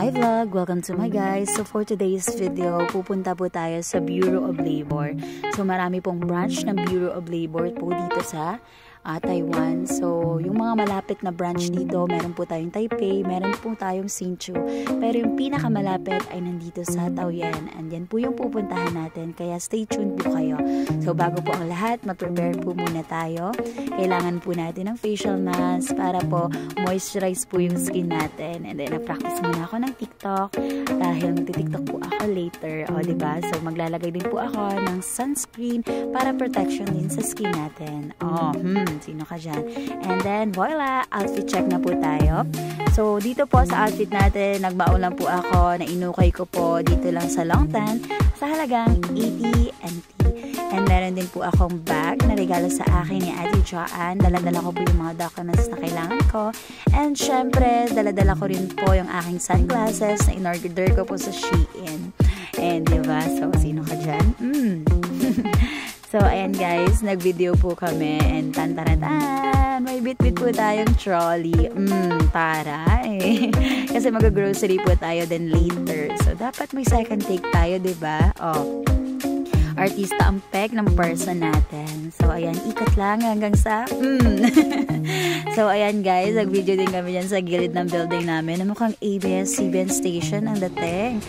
Hi vlog! Welcome to my guys. So for today's video, pupunta po tayo sa Bureau of Labor. So marami pong branch ng Bureau of Labor po dito sa Taiwan. So yung mga malapit na branch dito, meron po tayong Taipei, meron po tayong Hsinchu. Pero yung pinakamalapit ay nandito sa Taoyuan. And yan po yung pupuntahan natin. Kaya stay tuned po kayo. So bago po ang lahat, ma-prepare po muna tayo. Kailangan po natin ng facial mask para po moisturize po yung skin natin. And then na-practice muna ako ng TikTok dahil magti-TikTok po ako later. O diba? So maglalagay din po ako ng sunscreen para protection din sa skin natin. Sino ka dyan? And then, voila! Outfit check na po tayo. So, dito po sa outfit natin, nagbaon lang po ako, na inukay ko po dito lang sa Longtan sa halagang 80 NT. And meron din po akong bag na regalo sa akin ni Ate Joanne. Dala-dala ko po yung mga documents na kailangan ko. And syempre, dala-dala ko rin po yung aking sunglasses na in-order ko po sa Shein. And diba? So, sino ka dyan? So, ayan guys, nag-video po kami and tan-taran-tan, may bit-bit po tayong trolley. Para eh. Kasi mag-grocery po tayo then later. So, dapat may second take tayo, diba? Oh, artista ang peg ng person natin. So, ayan, ikot lang hanggang sa So, ayan guys, nag-video din kami dyan sa gilid ng building namin na mukhang ABS-CBN station ang dating.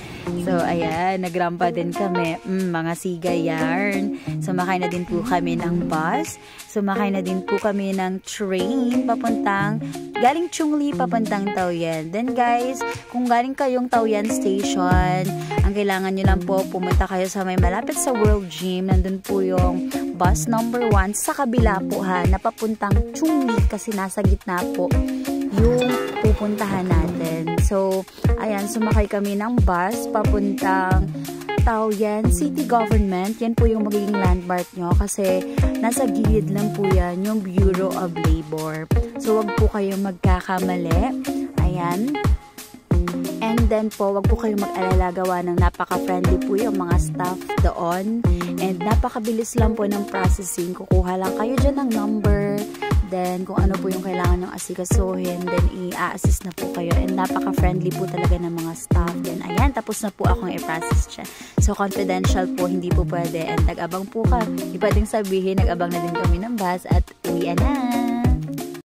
So, ayan, nagrampa din kami. Mga sigay yarn. Sumakay na din po kami ng bus. Sumakay na din po kami ng train galing Chungli papuntang Taoyuan. Then guys, kung galing kayong Taoyuan Station, ang kailangan nyo lang po, pumunta kayo sa may malapit sa World Gym. Nandun po yung bus number 1 sa kabila po ha, na papuntang Chungli kasi nasa gitna po yung pupuntahan natin. So, ayan, sumakay kami ng bus papuntang Taoyuan City Government. Yan po yung magiging landmark nyo kasi nasa gilid lang po yan yung Bureau of Labor. So, wag po kayong magkakamali. Ayan. And then po, wag po kayong mag-alala, gawa ng napaka-friendly po yung mga staff doon. And napakabilis lang po ng processing. Kukuha lang kayo dyan ng number. Then, kung ano po yung kailangan ng asikasuhin, then i-assist na po kayo. And napaka-friendly po talaga ng mga staff. Then, ayan, tapos na po akong i-process siya. So, confidential po, hindi po pwede. And nag-abang po ka. Di pwedeng sabihin, nag-abang na din kami ng bus at uwian na.